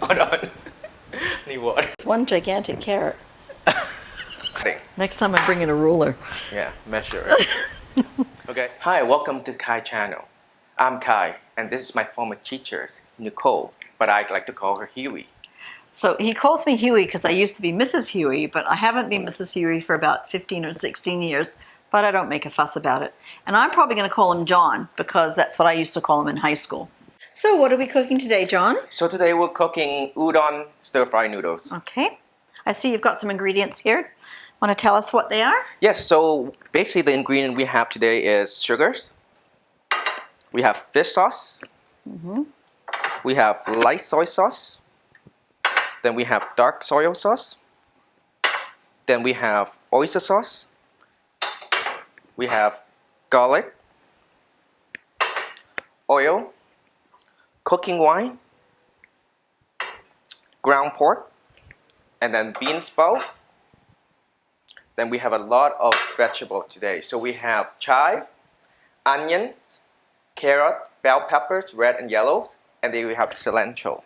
Hold on. Need water. It's one gigantic carrot. Thing. Next time I bring in a ruler. Yeah, measure it. Okay. Hi, welcome to Khai channel. I'm Khai, and this is my former teacher, Nicole, but I like to call her Huey. So he calls me Huey because I used to be Mrs. Huey, but I haven't been Mrs. Huey for about 15 or 16 years, but I don't make a fuss about it. And I'm probably going to call him John because that's what I used to call him in high school. So what are we cooking today, John? So today we're cooking udon stir-fry noodles. Okay. I see you've got some ingredients here. Want to tell us what they are? Yes, so basically the ingredient we have today is sugars. We have fish sauce. We have light soy sauce. Then we have dark soy sauce. Then we have oyster sauce. We have garlic, oil, cooking wine, ground pork, and then bean sprout. Then we have a lot of vegetable today. So we have chive, onions, carrot, bell peppers, red and yellow, and then we have cilantro.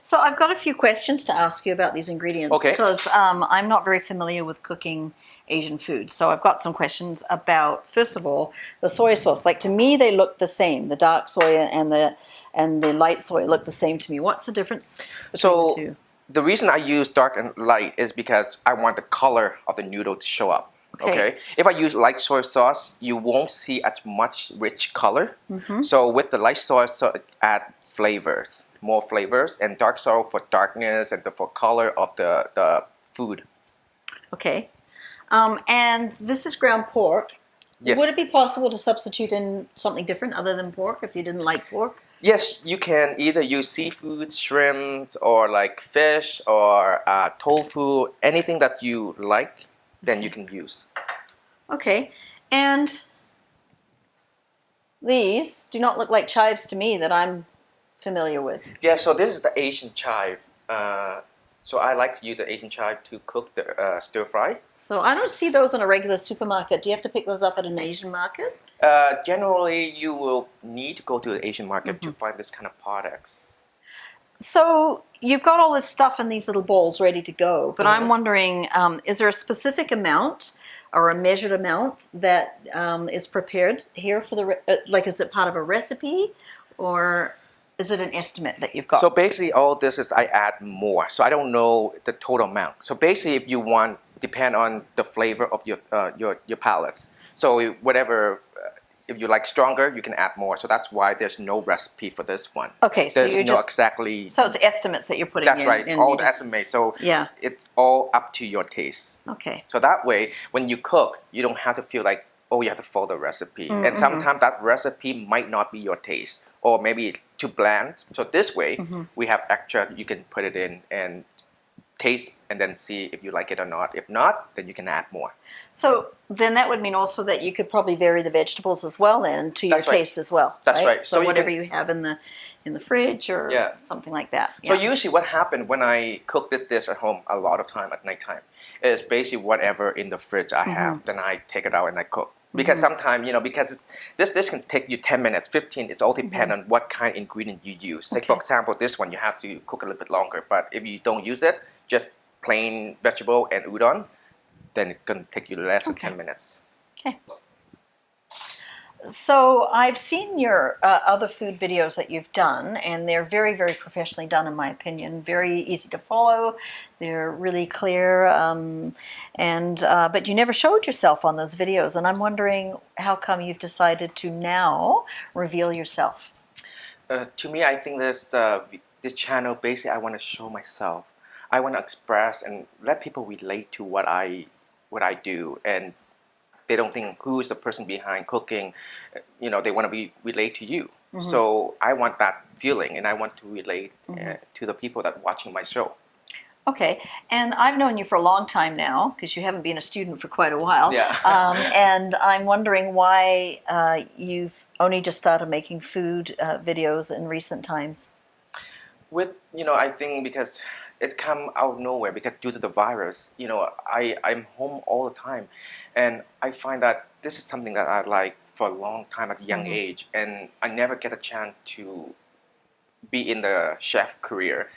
So I've got a few questions to ask you about these ingredients because I'm not very familiar with cooking Asian food. So I've got some questions about, first of all, the soy sauce. Like to me, they look the same. The dark soy and the light soy look the same to me. What's the difference between the two? The reason I use dark and light is because I want the color of the noodle to show up. Okay. If I use light soy sauce, you won't see as much rich color. So with the light soy sauce, add flavors, more flavors, and dark soy for darkness and for color of the food. Okay. And this is ground pork. Yes. Would it be possible to substitute in something different other than pork if you didn't like pork? Yes, you can either use seafood, shrimp, or like fish, or tofu, anything that you like, then you can use. Okay, and these do not look like chives to me that I'm familiar with. Yeah, so this is the Asian chive. So I like to use the Asian chive to cook the stir fry. So I don't see those in a regular supermarket. Do you have to pick those up at an Asian market? Generally, you will need to go to the Asian market to find this kind of products. So you've got all this stuff in these little bowls ready to go, but I'm wondering, is there a specific amount or a measured amount that is prepared here for the, like is it part of a recipe or is it an estimate that you've got? So basically all this is I add more. So I don't know the total amount. So basically if you want, depend on the flavor of your palates. So whatever, if you like stronger, you can add more. So that's why there's no recipe for this one. Okay, so there's you're no just, exactly. So it's estimates that you're putting in. That's right, all the estimates. So yeah, it's all up to your taste. Okay. So that way, when you cook, you don't have to feel like, oh, you have to follow the recipe. And sometimes that recipe might not be your taste, or maybe it's too bland. So this way, we have extra. You can put it in and taste and then see if you like it or not. If not, then you can add more. So then that would mean also that you could probably vary the vegetables as well then to your taste as well. That's right. So whatever you have in the fridge or something like that. So usually what happens when I cook this dish at home a lot of time at nighttime is basically whatever in the fridge I have, then I take it out and I cook. Because sometimes, because this can take you 10 minutes, 15, it's all depend on what kind of ingredient you use. Like for example, this one you have to cook a little bit longer, but if you don't use it, just plain vegetable and udon, then it's going to take you less than 10 minutes. Okay. So I've seen your other food videos that you've done, and they're very, very professionally done in my opinion. Very easy to follow. They're really clear, but you never showed yourself on those videos, and I'm wondering how come you've decided to now reveal yourself? To me, I think this channel, basically I want to show myself. I want to express and let people relate to what I do, and they don't think who is the person behind cooking. They want to relate to you. So I want that feeling, and I want to relate to the people that watching my show. Okay, and I've known you for a long time now because you haven't been a student for quite a while. Yeah. And I'm wondering why you've only just started making food videos in recent times. I think because it come out of nowhere because due to the virus, I'm home all the time, and I find that this is something that I like for a long time at a young age, and I never get a chance to be in the chef career,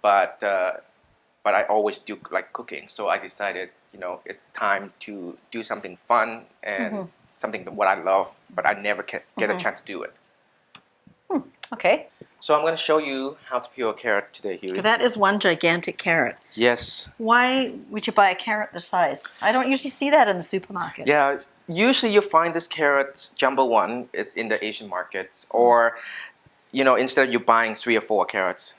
but I always do like cooking. So I decided, it's time to do something fun and something that what I love, but I never get a chance to do it. Okay. So I'm going to show you how to peel a carrot today, Huey. That is one gigantic carrot. Yes. Why would you buy a carrot this size? I don't usually see that in the supermarket. Yeah, usually you find this carrot jumbo one is in the Asian markets, or instead of you buying 3 or 4 carrots,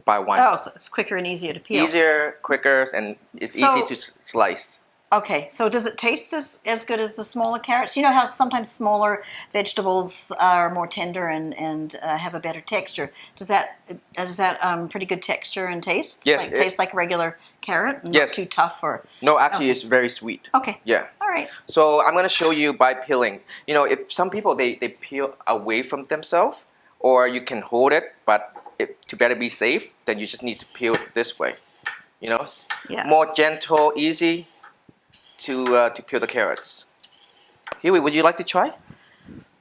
buy one. Oh, so it's quicker and easier to peel. Easier, quicker, and it's easy to slice. Okay, so does it taste as good as the smaller carrots? You know how sometimes smaller vegetables are more tender and have a better texture. Does that pretty good texture and taste? Yes. Like, taste like a regular carrot? And yes. Not too tough or? No, actually, it's very sweet. Okay. Yeah. All right. So I'm going to show you by peeling. If some people they peel away from themselves, or you can hold it, but to better be safe, then you just need to peel it this way. More gentle, easy to peel the carrots. Huey, would you like to try?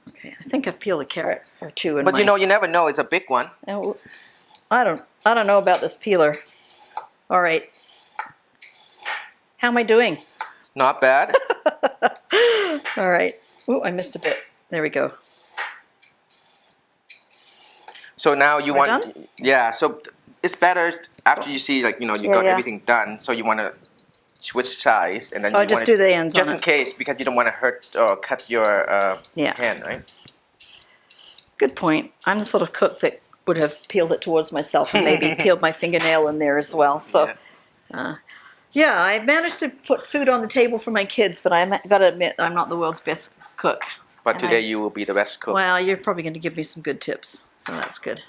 Okay, I think I've peeled a carrot or two. But you never know. It's a big one. I don't know about this peeler. All right. How am I doing? Not bad. All right. Oh, I missed a bit. There we go. So now you want, done? Yeah. So it's better after you see you got everything done. So you want to switch sides, and then you just do the ends just on in it. case, because you don't want to hurt or cut your hand, right? Good point. I'm the sort of cook that would have peeled it towards myself and maybe peeled my fingernail in there as well. So, I've managed to put food on the table for my kids, but I've got to admit I'm not the world's best cook. But today you will be the best cook. Well, you're probably going to give me some good tips, so that's good.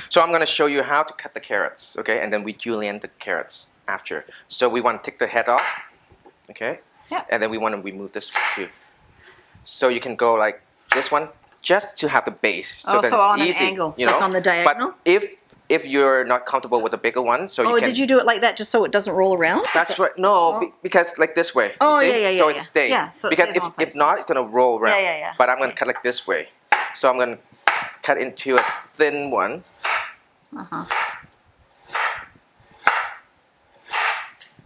So I'm going to show you how to cut the carrots, okay? And then we julienne the carrots after. So we want to take the head off, okay? Yeah. And then we want to remove this too. So you can go like this one, just to have the base. So so on an angle, like on the diagonal? But if you're not comfortable with the bigger one, so you can... did you do it like that just so it doesn't roll around? That's right. No, because like this way. Oh, you see? yeah. So it stays. Yeah, so it because stays on place. if not, it's going to roll around. Yeah. But I'm going to cut like this way. So I'm going to cut into a thin one.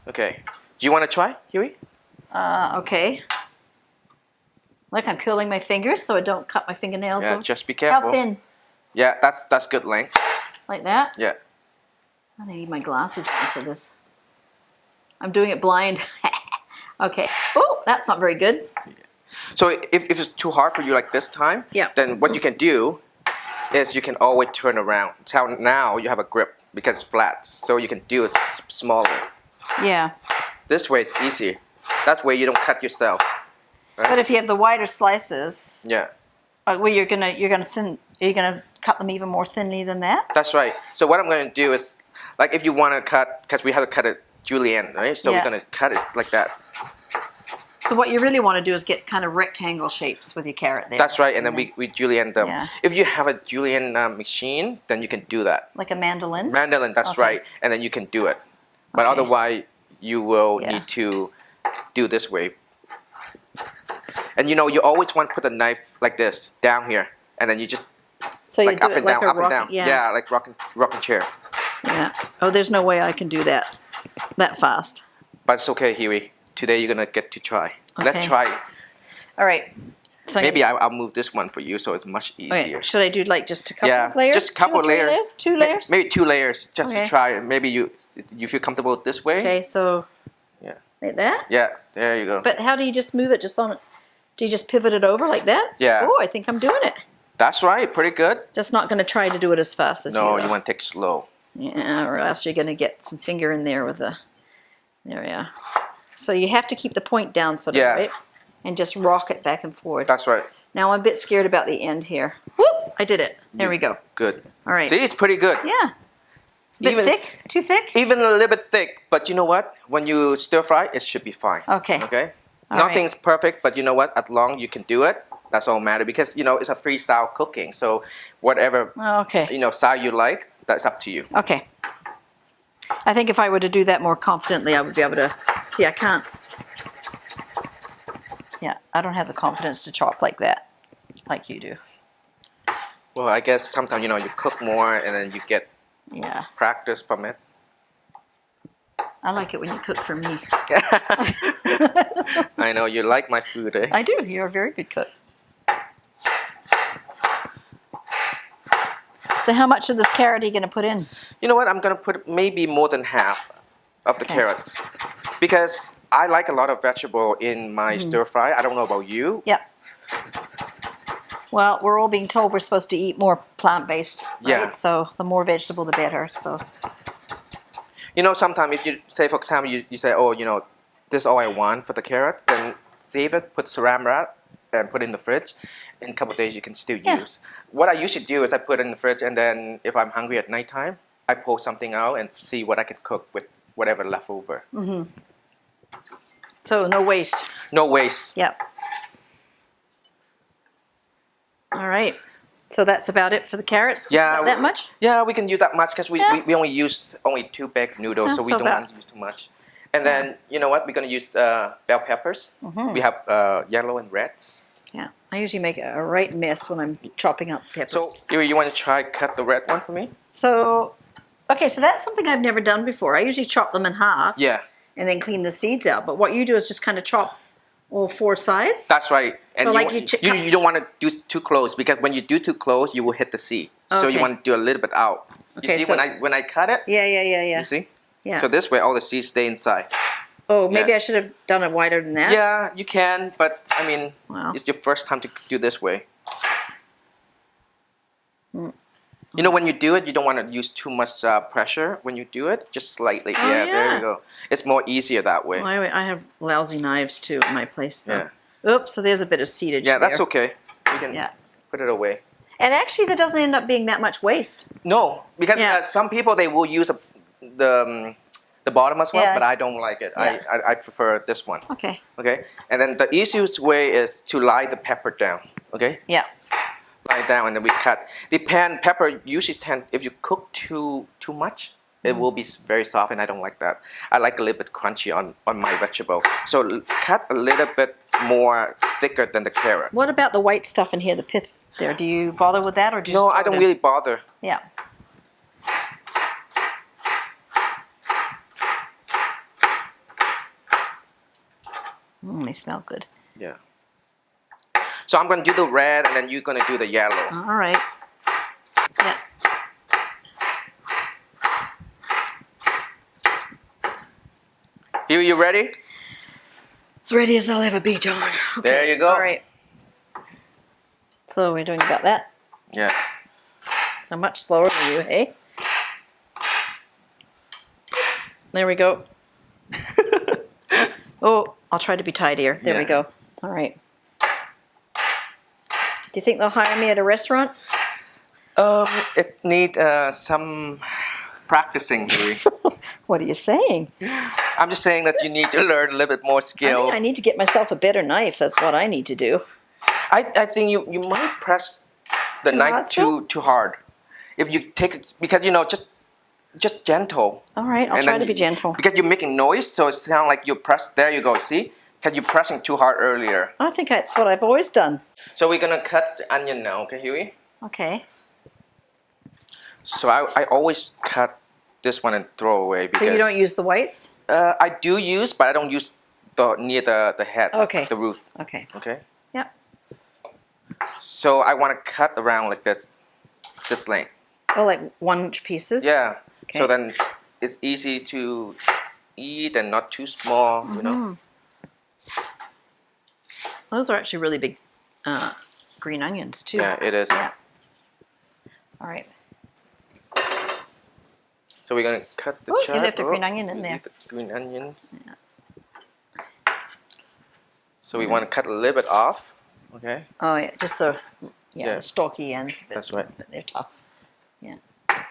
Okay. Do you want to try, Huey? Okay. Like I'm curling my fingers so I don't cut my fingernails off. Just be careful. How thin? Yeah, that's good length. Like that? Yeah. I need my glasses on for this. I'm doing it blind. Okay. Oh, that's not very good. So if it's too hard for you like this time, then what you can do is you can always turn around. So now you have a grip because it's flat. So you can do it smaller. Yeah. This way it's easy. That way you don't cut yourself. Right? But if you have the wider slices, well, you're gonna cut them even more thinly than that. That's right. So what I'm going to do is, like, if you want to cut, because we have to cut it julienne, right? So we're going to cut it like that. So what you really want to do is get kind of rectangle shapes with your carrot there. That's right, and then we julienne them. Yeah. If you have a julienne machine, then you can do that. Like a mandolin? Mandolin, that's right, and then you can do it. But otherwise, you will need to do this way. And you always want to put the knife like this, down here, and then you just so like up and down, up and down. Yeah, like rocking chair. Yeah. Oh, there's no way I can do that fast. But it's okay, Huey. Today you're gonna get to try. Okay. Let's try. All right. So maybe I'll move this one for you, so it's much easier. Okay. Should I do like just a couple of layers? Just a couple of layers. 2 layers? Maybe 2 layers, just to try. Maybe you feel comfortable this way. Okay, so like that? Yeah, there you go. But how do you just move it? Do you just pivot it over like that? Yeah. Oh, I think I'm doing it. That's right, pretty good. Just not going to try to do it as fast as you. No, you want to take it slow. Yeah, or else you're going to get some finger in there with the. There we are. So you have to keep the point down, sort of, right? And just rock it back and forward. That's right. Now I'm a bit scared about the end here. Whoop! I did it. There we go. Good. All right. See, it's pretty good. Yeah. Bit thick? Too thick? Even a little bit thick, but you know what? When you stir fry, it should be fine. Okay. Okay? All Nothing's perfect, but you know what? As long as you can do it, that's all matter, because it's a freestyle cooking. So whatever style you like, that's up to you. Okay. I think if I were to do that more confidently, I would be able to. See, I can't. Yeah, I don't have the confidence to chop like that, like you do. Well, I guess sometimes you cook more and then you get Yeah. practice from it. I like it when you cook for me. I know you like my food, eh? I do. You're a very good cook. So how much of this carrot are you going to put in? You know what? I'm gonna put maybe more than half of the Okay. carrots because I like a lot of vegetable in my stir fry. I don't know about you. Yep. Well, we're all being told we're supposed to eat more plant-based, right? Yeah. So the more vegetable, the better. So Sometimes if you say, for example, you say, oh, this is all I want for the carrot, then save it, put saran wrap, and put it in the fridge. In a couple of days, you can still Yeah. use. What I usually do is I put it in the fridge, and then if I'm hungry at nighttime, I pull something out and see what I can cook with whatever left over. so no waste. No waste. Yep. All right. So that's about it for the carrots? Just Yeah. about that much? Yeah, we can use that much because Yeah. we only use only 2 big noodles, Yeah, so we so don't about- want to use too much. And then, you know what? We're going to use bell peppers. We have yellow and reds. Yeah. I usually make a right mess when I'm chopping up peppers. So, you want to try cut the red one for me? So, okay, so that's something I've never done before. I usually chop them in half Yeah, and then clean the seeds out. But what you do is just kind of chop all 4 sides. that's right. And So, you, like, want- you you don't want to do too close because when you do too close, you will hit the seed. So you Okay. want to do a little bit out. You Okay, see so- when I cut it? Yeah. You see? Yeah. So this way all the seeds stay inside. Oh, maybe Yeah. I should have done it wider than that. Yeah, you can, but I mean, Wow. it's your first time to do this way. Mm. When you do it, you don't want to use too much pressure when you do it. Just slightly. Oh, There yeah. you go. It's more easier that way. Well, I have lousy knives too at my place. So. Yeah. Oops, so there's a bit of seedage Yeah, that's there. okay. We can Yeah. put it away. And actually, there doesn't end up being that much waste. No, because Yeah. some people they will use the bottom as well, Yeah. but I don't like it. Yeah. I prefer this one. Okay. Okay, and then the easiest way is to lie the pepper down. Okay, Yeah. lie down and then we cut. The pepper usually if you cook too much, it will be very soft, and I don't like that. I like a little bit crunchy on my vegetable. So cut a little bit more thicker than the carrot. What about the white stuff in here, the pith there? Do you bother with that or do you No, just throw I don't it in? really bother. Yeah. They smell good. Yeah. So I'm gonna do the red, and then you're gonna do the yellow. All right. Yeah. You ready? As ready as I'll ever be, John. Okay. There you go. All right. So we're doing about that. Yeah. So much slower than you, hey? There we go. Oh, I'll try to be tidier. There we Yeah. go. All right. Do you think they'll hire me at a restaurant? It need some practicing, Huey. What are you saying? I'm just saying that you need to learn a little bit more I skill. think I need to get myself a better knife. That's what I need to do. I think you might press the Too knife hard still? too hard. If you take it, because just gentle. All right, I'll And try then to be gentle. Because you're making noise, so it sounds like you press. There you go. See, because you're pressing too hard earlier. I think that's what I've always done. So we're gonna cut the onion now, okay, Huey? Okay. So I always cut this one and throw away because So you don't use the whites? I do use, but I don't use near the head, Okay. the root. Okay. Okay. Yep. So I want to cut around like this length. Oh, like 1-inch pieces? Yeah. Okay. So then it's easy to eat and not too small, you know. Those are actually really big green onions, too. Yeah, it is. Yeah. All right. So we're gonna cut the Oh, you chard. left a green onion in we there. leave the green onions. Yeah. So we want to cut a little bit off. Okay. Oh, yeah, just the, Yeah. the stalky ends. But, That's right. But they're tough. Yeah.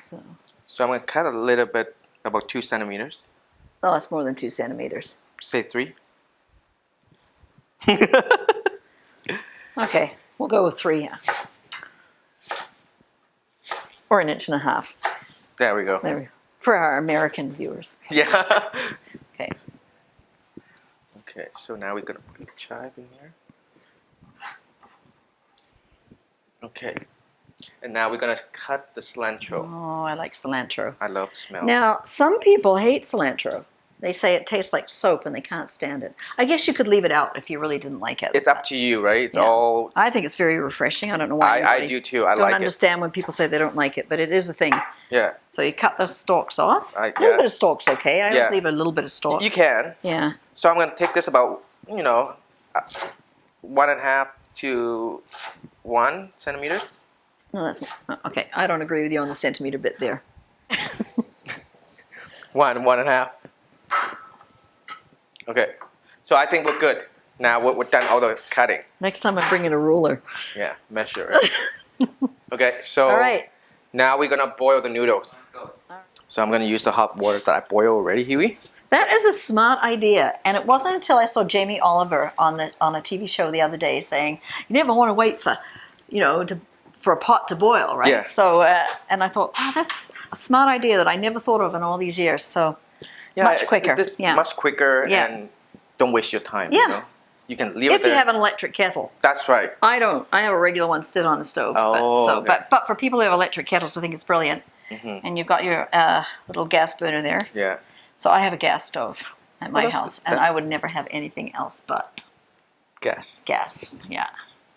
So, So I'm gonna cut a little bit, about 2 centimeters. oh, that's more than 2 centimeters. Say 3. Okay, we'll go with 3. Yeah. Or 1.5 inches. There we go. There we go. For our American viewers. Yeah. Okay. Okay. So now we're gonna put the chive in here. Okay. And now we're gonna cut the cilantro. Oh, I like cilantro. I love the smell. Now, some people hate cilantro. They say it tastes like soap and they can't stand it. I guess you could leave it out if you really didn't like it. It's up to you, right? It's Yeah. all. I think it's very refreshing. I don't know why I do too. I don't like understand when people say they don't like it, but it is a thing. it. Yeah. So you cut the stalks off. I- A little yeah. bit of stalks, okay. I Yeah. would leave a little bit of stalk. You can. Yeah. So I'm gonna take this about 1.5 to 1 centimeters. No, that's okay. I don't agree with you on the centimeter bit there. 1.5. Okay. So I think we're good. Now we're done all the cutting. Next time I'm bringing a ruler. Yeah, measure it. Okay, so All right. now we're gonna boil the noodles. So I'm gonna use the hot water that I boiled already, Huey. That is a smart idea, and it wasn't until I saw Jamie Oliver on a TV show the other day saying you never want to wait for, for a pot to boil, right? Yeah. So, and I thought, oh, that's a smart idea that I never thought of in all these years. So, much quicker. This Yeah. much quicker, Yeah. and don't waste your time. Yeah. You can leave it if there. you have an electric kettle. That's right. I don't. I have a regular one still on the stove. Oh, okay. But for people who have electric kettles, I think it's brilliant. Mm-hmm. And you've got your little gas burner there. Yeah. So I have a gas stove at my that's house, good. and I would never have anything else but Gas. gas. Yeah,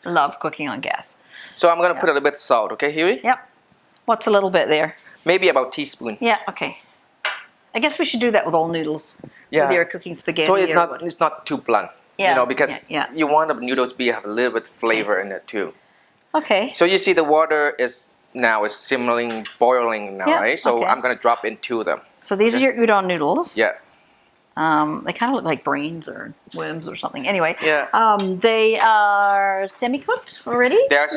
love cooking on gas. So I'm gonna put a little bit of salt, okay, Huey? Yep. What's a little bit there? Maybe about a teaspoon. Yeah. Okay. I guess we should do that with all noodles. Yeah. Whether you're cooking spaghetti So or what. it's not too blunt. Yeah, Because yeah. you want the noodles to have a little bit of flavor in it too. Okay. So you see the water is simmering, boiling now, Yeah, right? So okay. I'm gonna drop in 2 of them. So these are your udon noodles. Yeah. They kind of look like brains or worms or something. Anyway. Yeah. They are semi-cooked already. They're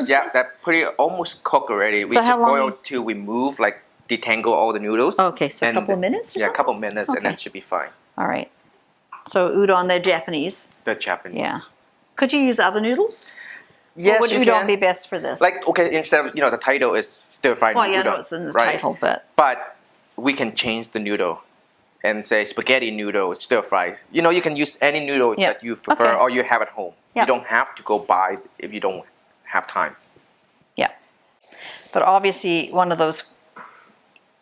pretty almost cooked already. We So how just long boil to remove, like detangle all the noodles. Okay, so a couple of minutes or Yeah, a something? couple of minutes, and Okay. that should be fine. All right. So udon, they're Japanese. The Japanese. Yeah. Could you use other noodles? Yes, or would you udon can. be best for this? Like, okay, instead of, the title is stir fried well, yeah, I udon, know it's in the right? title, but But we can change the noodle and say spaghetti noodle, stir fry. You can use any noodle Yeah. that you prefer Okay. or you have at home. Yeah. You don't have to go buy if you don't have time. yeah. But obviously, one of those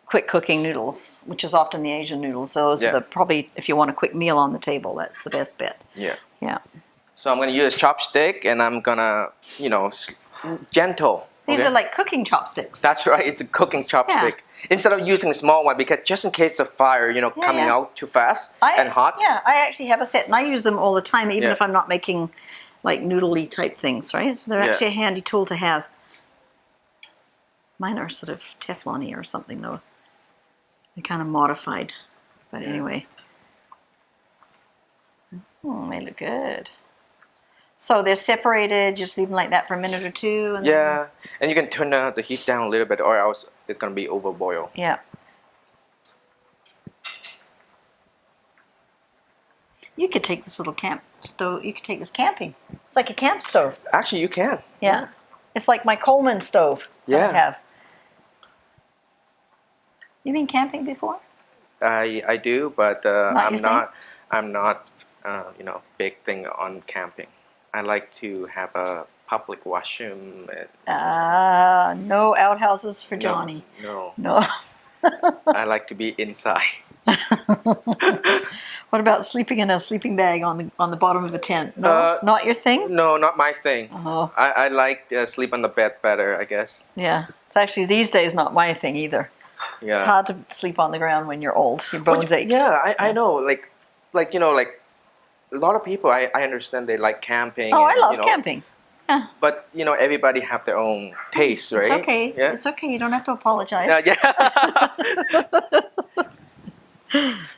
quick cooking noodles, which is often the Asian noodles, those Yeah. are probably if you want a quick meal on the table, that's the best bet. Yeah. Yeah. So I'm gonna use chopstick and I'm gonna, gentle. These okay? are like cooking chopsticks. That's right. It's a cooking chopstick instead of using a small one because just in case of fire, coming yeah. out too fast and hot. Yeah, I actually have a set, and I use them all the time, even Yeah. if I'm not making like noodly type things, right? So they're Yeah. actually a handy tool to have. Mine are sort of Teflon-y or something, though. They're kind of modified, but anyway. They look good. So they're separated, just leave them like that for a minute or two. And Yeah, and you can turn the heat down a little bit, or else it's gonna be overboiled. Yeah. You could take this little camp stove. You could take this camping. It's like a camp stove. Actually, you can. Yeah. It's like my Coleman stove that I Yeah. have. You been camping before? I do, but Not I'm your not. I'm not. Big thing on camping. I like to have a public washroom. No outhouses for Johnny. No, No. I like to be inside. What about sleeping in a sleeping bag on the bottom of a tent? No, not your thing. No, not my thing. Oh, I like sleep on the bed better, I guess. yeah. It's actually these days not my thing either. Yeah. It's hard to sleep on the ground when you're old. Your bones ache. Yeah, I know. Like a lot of people. I understand they like camping. Oh, and, I love camping. Yeah. But everybody have their own taste, right? It's okay. Yeah. It's okay. You don't have to apologize. Yeah.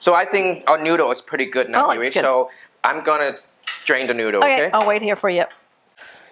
So I think our noodle is pretty good now, Oh, it's Huey. good. So I'm gonna drain the noodle. Okay. I'll wait here for you.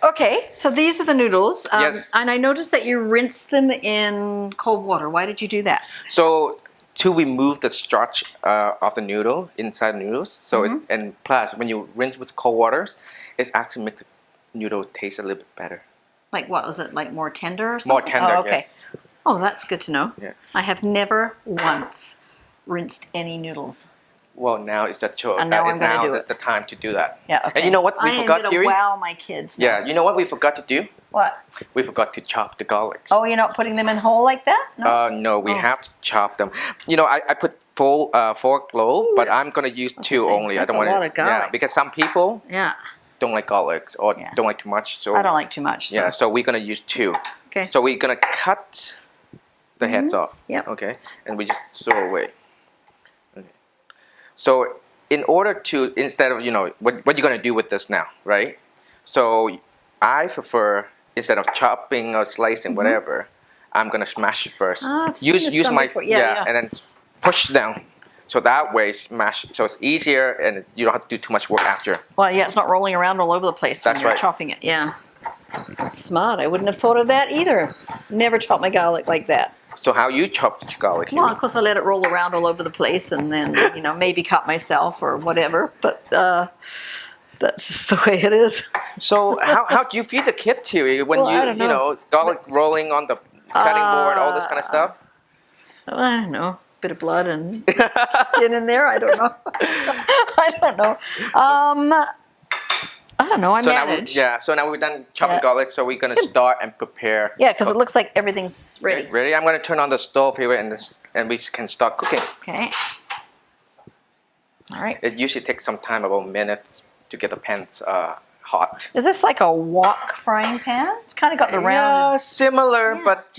Okay, so these are the noodles. Yes. And I noticed that you rinsed them in cold water. Why did you do that? So to remove the starch of the noodle inside the noodles, so Mm-hmm. and plus when you rinse with cold waters, it actually makes the noodle taste a little bit better. Like what was it? Like more tender or something? More tender. Oh, okay. Yes. Oh, that's good to know. Yeah. I have never once rinsed any noodles. Well, now is the choice. And now I'm gonna do it. The time to do that. Yeah. Okay. And you know what we forgot, I am Huey? gonna wow my kids. Now. Yeah. You know what we forgot to do? What? We forgot to chop the garlics. Oh, you're not putting them in whole like that? No. No, we have to chop them. You know, I put four cloves, but I'm gonna use two only. I don't want a lot of garlic. Yeah, because some people don't like garlic or don't like too much. So I don't like too much. So. Yeah, so we're gonna use two. Okay. So we're gonna cut the heads off. Yep. Okay, and we just throw away. Okay. So in order to, instead of, what you're gonna do with this now, right? So I prefer, instead of chopping or slicing whatever, I'm gonna smash it first. Use my and then push down. So that way smash, so it's easier and you don't have to do too much work after. Well, yeah, it's not rolling around all over the place when you're chopping it. Yeah. That's smart. I wouldn't have thought of that either. Never chop my garlic like that. So how you chop your garlic? Well, of course I let it roll around all over the place and then, maybe cut myself or whatever. But that's just the way it is. So how do you feed the kid, Huey, when garlic rolling on the cutting board, all this kind of stuff? I don't know. Bit of blood and skin in there. I don't know. I don't know. I don't know. I manage. So now we're done chopping garlic, so we're gonna start and prepare. Yeah, because it looks like everything's ready. Okay, ready? I'm gonna turn on the stove here and we can start cooking. Okay. All right. It usually takes some time, about minutes, to get the pans hot. Is this like a wok frying pan? It's kind of got the round. Yeah, similar, but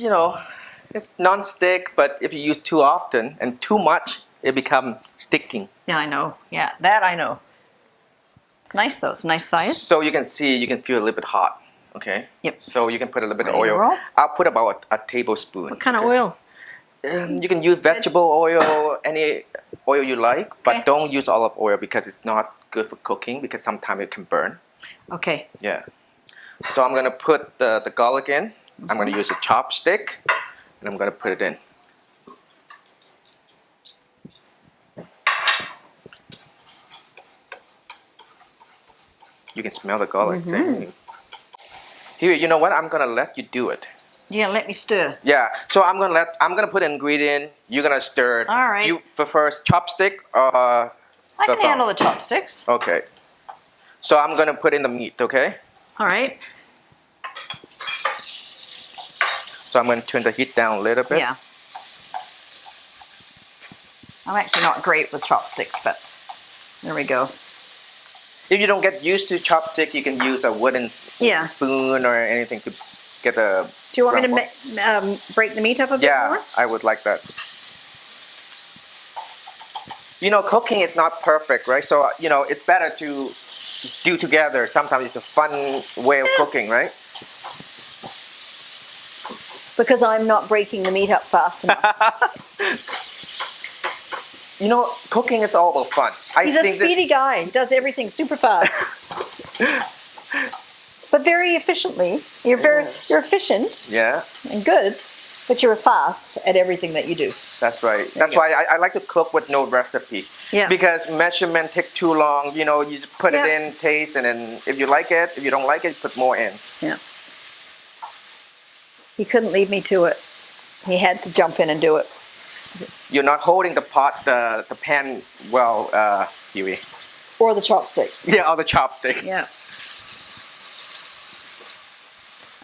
it's non-stick. But if you use too often and too much, it becomes sticking. Yeah, I know. Yeah, that I know. It's nice though. It's a nice size. So you can feel a little bit hot. Okay. Yep. So you can put a little bit of oil. I'll put about a tablespoon. What kind of oil? You can use vegetable oil, any oil you like, but don't use olive oil because it's not good for cooking because sometimes it can burn. Okay. Yeah. So I'm gonna put the garlic in. I'm gonna use a chopstick, and I'm gonna put it in. You can smell the garlic. Here, you know what? I'm gonna let you do it. Yeah, let me stir. Yeah. So I'm gonna put an ingredient. You're gonna stir it. All right. Do you prefer chopstick or I can handle the chopsticks. Okay. So I'm gonna put in the meat. Okay. All right. So I'm gonna turn the heat down a little bit. Yeah. I'm actually not great with chopsticks, but there we go. If you don't get used to chopstick, you can use a wooden spoon or anything to get the. Do you want me to break the meat up a bit more? Yeah, I would like that. Cooking is not perfect, right? So, it's better to do together. Sometimes it's a fun way of cooking, right? Because I'm not breaking the meat up fast enough. Cooking is all about fun. He's a speedy guy. He does everything super fast. But very efficiently. You're efficient. Yeah. And good, but you're fast at everything that you do. That's right. That's why I like to cook with no recipe. Yeah. Because measurement take too long. You just put it in, taste, and then if you like it, if you don't like it, you put more in. Yeah. He couldn't leave me to it. He had to jump in and do it. You're not holding the pan well, Huey. Or the chopsticks. Yeah, or the chopstick. Yeah.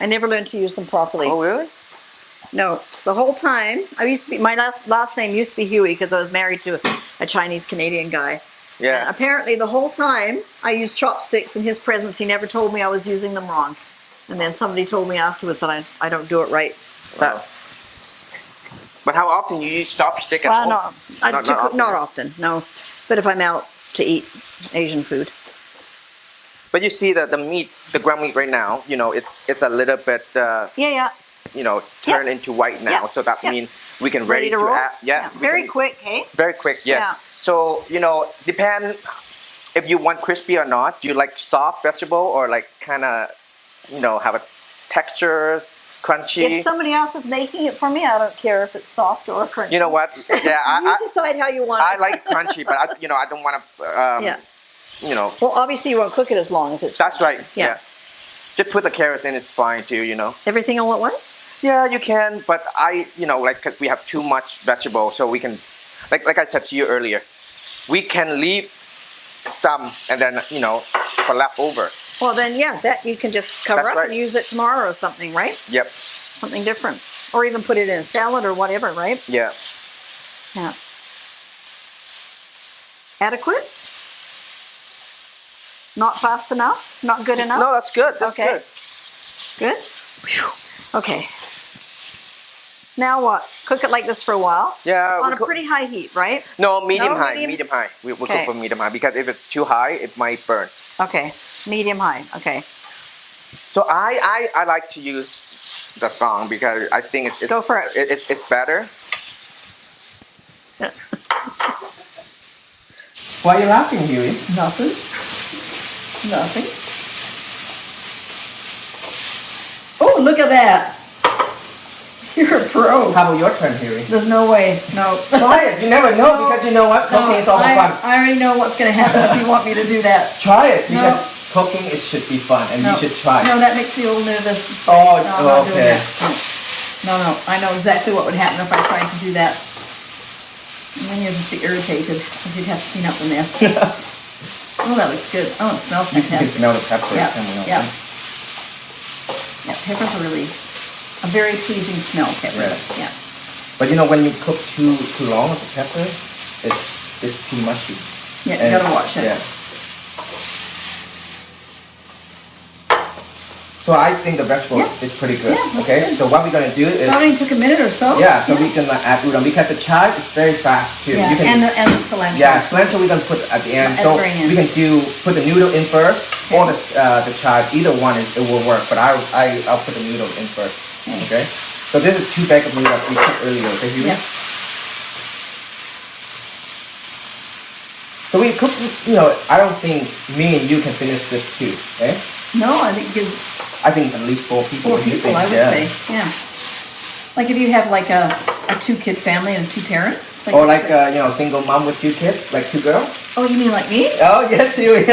I never learned to use them properly. Oh, really? No, the whole time. My last name used to be Huey because I was married to a Chinese Canadian guy. Yeah. And apparently the whole time I used chopsticks in his presence. He never told me I was using them wrong. And then somebody told me afterwards that I don't do it right. But how often you use chopstick at home? Not often, no. But if I'm out to eat Asian food. But you see that the meat, the ground meat right now, it's a little bit, turn into white now. So that means we can ready to roll. Add, Very quick, hey? Very quick, yes. Yeah. So, depend if you want crispy or not. Do you like soft vegetable or like kind of, have a texture, crunchy? If somebody else is making it for me, I don't care if it's soft or crunchy. You know what? Yeah, you decide how you want it. I like crunchy, but I don't want to. Well, obviously you won't cook it as long if it's. That's right. Yeah. Just put the carrots in; it's fine too. Everything all at once. Yeah, you can, but cause we have too much vegetable, so we can, like I said to you earlier, we can leave some and then for leftover. Well, then, yeah, that you can just cover That's up right. and use it tomorrow or something, right? Yep. Something different. Or even put it in a salad or whatever, right? Yeah. Yeah. Adequate? Not fast enough? Not good enough? No, that's good. That's Okay. good. Good? Whew. Okay. Now what? Cook it like this for a while? Yeah. On a pretty high heat, right? No, medium No, high. medium? Medium high. We'll Okay. cook for medium high because if it's too high, it might burn. Okay. Medium high. Okay. So I like to use the song because I think it's Go for it. It's better. Why are you laughing, Huey? Nothing. Nothing. Oh, look at that. You're a pro. How about your turn, Huey? There's no way. No. Try it. You never know because you know what? Cooking is all fun. I already know what's going to happen if you want me to do that. Try it No. because cooking it should be fun and No. you should try. No, that makes me a little nervous. Oh, No, I'm not doing okay. that. No, no. I know exactly what would happen if I tried to do that. And then you'd just be irritated because you'd have to clean up the mess. Oh, that looks good. Oh, it smells You can fantastic. smell the pepper Yeah, coming out. yeah. Yeah, peppers are really a very pleasing smell, peppers. Yeah. Yeah. But when you cook too long with the pepper, it's too mushy. Yeah, you gotta watch it. Yeah. So I think the vegetable is pretty good. Yeah, that's Okay. good. So what we're gonna do is It only took a minute or so. so we can add udon because the chive is very fast too. Yeah, You can, and the cilantro. yeah, cilantro we're gonna put at the end. At So the very end. we can put the noodle in first or the chive. Either one it will work. But I'll put the noodle in first. Okay. So this is 2 bags of noodles we cooked earlier. Okay, Huey? Yeah. So we cook. I don't think me and you can finish this too. Okay. No, I think you I think at least 4 people. 4 What do you people, think? I would say. Yeah. Like if you have like a 2-kid family and 2 parents. Or that's like it. single mom with 2 kids, like 2 girls. Oh, you mean like me? Oh yes, Huey.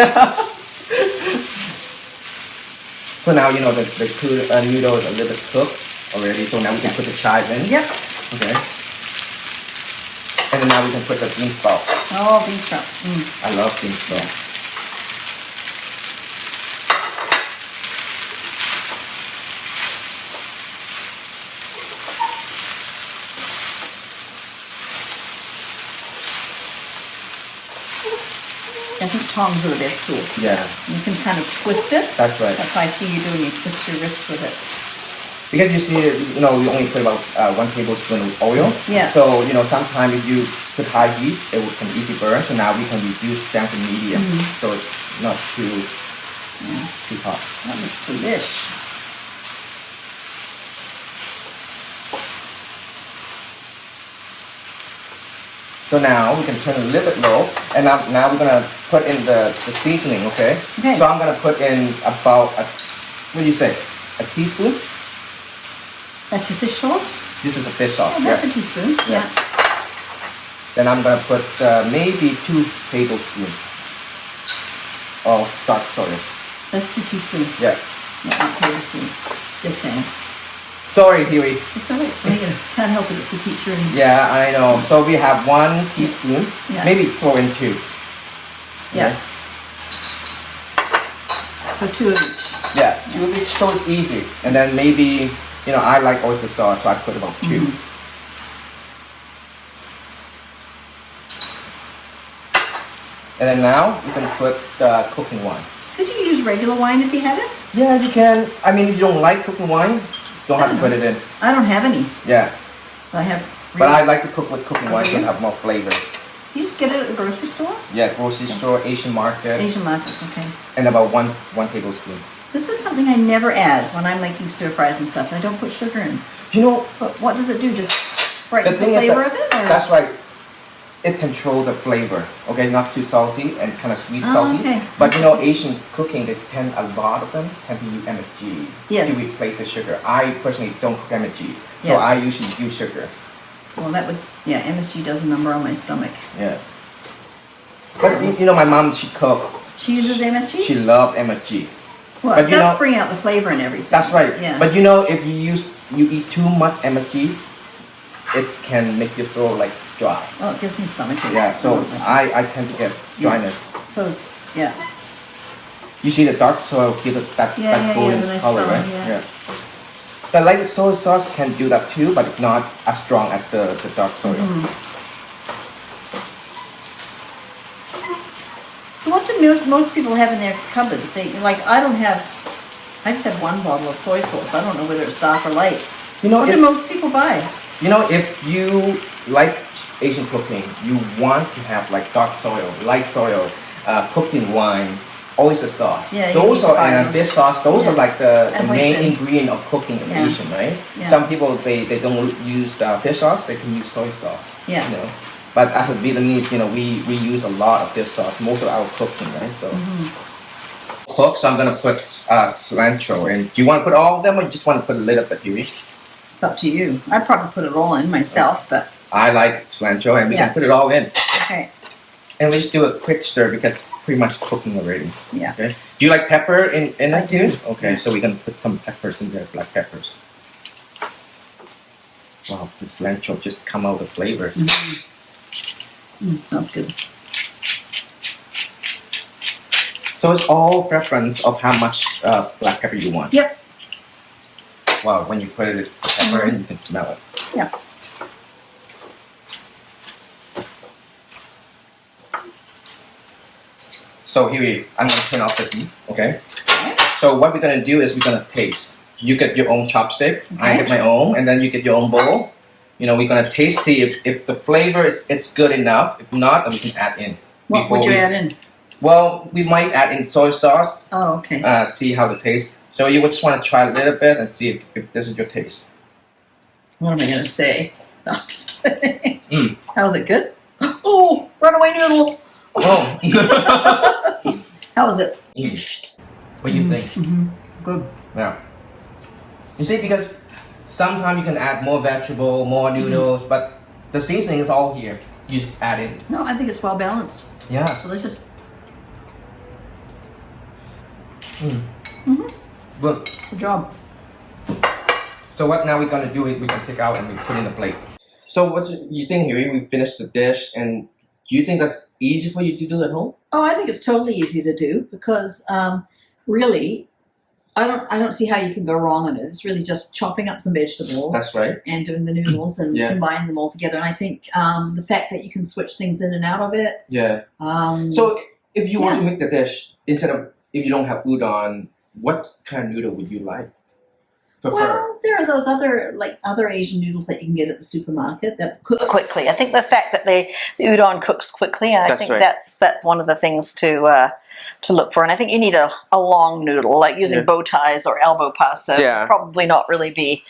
So now the noodle is a little bit cooked already. So now we can put the chive in. Yep. Okay. And then now we can put the bean sprout. Oh, bean sprout. Mm. I love bean sprout. I think tongs are the best tool. Yeah, You can kind of twist it. that's right. That's why I see you doing. You twist your wrist with it. Because you see, we only put about 1 tablespoon of oil. Yeah. So sometimes if you put high heat, it can easily burn. So now we can reduce down to medium, so it's not too hot. That looks delish. So now we can turn it a little bit low, and now we're gonna put in the seasoning. Okay. Okay. So I'm gonna put in about what do you say? A teaspoon. That's your fish sauce? This is a fish sauce. Oh, that's a teaspoon. Yeah. Then I'm gonna put maybe 2 tablespoons of dark soy. That's 2 teaspoons. Yeah. Not tablespoons. Just saying. Sorry, Huey. It's all right. Can't help it. It's the teacher. And Yeah, I know. So we have 1 teaspoon. Yeah. Maybe throw in 2. yeah. So 2 of each. Yeah, 2 of each. So it's easy. And then maybe I like oyster sauce, so I put about 2. And then now you can put cooking wine. Could you use regular wine if you had it? Yeah, you can. I mean, if you don't like cooking wine, don't have to put it in. I don't have any. Yeah. I have. But I like to cook with cooking wine to really? have more flavor. You just get it at the grocery store? Yeah, grocery store, Asian market, Asian markets, okay. and about one tablespoon. This is something I never add when I'm making stir fries and stuff. I don't put sugar in. But what does it do? Just brightens the flavor of it? Or? That's right. It controls the flavor. Okay, not too salty and kind of sweet salty. Okay. But Asian cooking, a lot of them tend to use MSG Yes. to replace the sugar. I personally don't cook MSG, so Yeah. I usually use sugar. Well, that would, MSG does a number on my stomach. Yeah. But my mom, she cooked. She uses MSG? She loved MSG. Well, but it does bring out the flavor and everything. That's right. Yeah. But if you eat too much MSG, it can make your throat like dry. Oh, it gives me stomach aches. Yeah, so I tend to get dryness. So, yeah. You see the dark soil give it that golden the nice color, right? yeah. The light soy sauce can do that too, but it's not as strong as the dark soil. So what do most people have in their cupboard? I just have one bottle of soy sauce. I don't know whether it's dark or light. What do most people buy? You know, if you like Asian cooking, you want to have like dark soil, light soil, cooked in wine, oyster sauce. Yeah, those are and fish sauce. Those are like the main hoisin. ingredient of cooking in Asian, right? Yeah. Some people they don't use fish sauce. They can use soy sauce. Yeah. You know, but as a Vietnamese, you know, we use a lot of fish sauce. Most of our cooking, right? So. Cook, so I'm gonna put cilantro in. Do you want to put all of them, or you just want to put a little bit, Huey? It's up to you. I'd probably put it all in myself, but I like cilantro, and we can put it all in. okay. And we just do a quick stir because it's pretty much cooking already. Yeah. Okay. Do you like pepper in I it too? do. Okay, so we can put some peppers in there, black peppers. Wow, the cilantro just come out with flavors. It smells good. So it's all preference of how much black pepper you want. Yep. Wow, when you put it pepper in, you can smell it. Yeah. So here I'm gonna turn off the heat, okay? So what we're gonna do is we're gonna taste. You get your own chopstick, I get my own, and then you get your own bowl. You know, we're gonna taste, see if the flavor it's good enough. If not, then we can add in. What would you add in? Well, we might add in soy sauce. Oh, okay. See how the taste. So you would just want to try a little bit and see if this is your taste. What am I gonna say? No, just kidding. How's it good? Oh, runaway noodle. Oh. How is it? What do you think? Good. Yeah. You see, because sometimes you can add more vegetable, more noodles, but the seasoning is all here. You just add in. No, I think it's well balanced. Yeah. Delicious. Good. Good job. So what now we're gonna do is we can take out and we put in a plate. So what you think here? We finished the dish, and do you think that's easy for you to do at home? Oh, I think it's totally easy to do because really, I don't see how you can go wrong on it. It's really just chopping up some vegetables. That's right. And doing the noodles and combining them all together. And I think the fact that you can switch things in and out of it. Yeah. So if you want to make the dish, instead of if you don't have udon, what kind of noodle would you like? Well, there are those other Asian noodles that you can get at the supermarket that cook quickly. I think the fact that the udon cooks quickly, and I think that's one of the things to look for. And I think you need a long noodle, like using bow ties or elbow pasta. Would probably not really be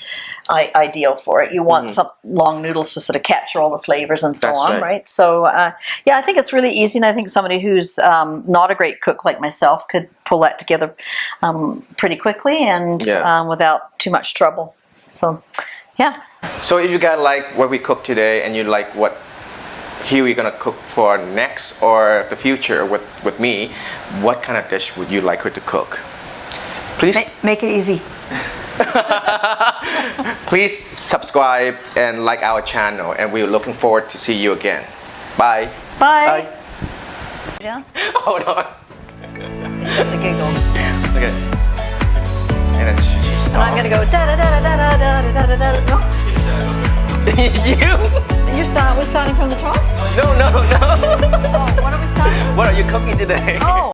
ideal for it. You want some long noodles to sort of capture all the flavors and so on, right? So yeah, I think it's really easy, and I think somebody who's not a great cook like myself could pull that together pretty quickly and without too much trouble. So yeah. So if you guys like what we cooked today and you like what Huey gonna cook for next or the future with me, what kind of dish would you like her to cook? Please make it easy. Please subscribe and like our channel, and we're looking forward to see you again. Bye. Bye. Bye. Yeah. Hold on. The giggles. Okay. And then and I'm gonna go da da da da da da da da da da. No. We're starting from the top? No. Oh, what are we starting? What are you cooking today? Oh.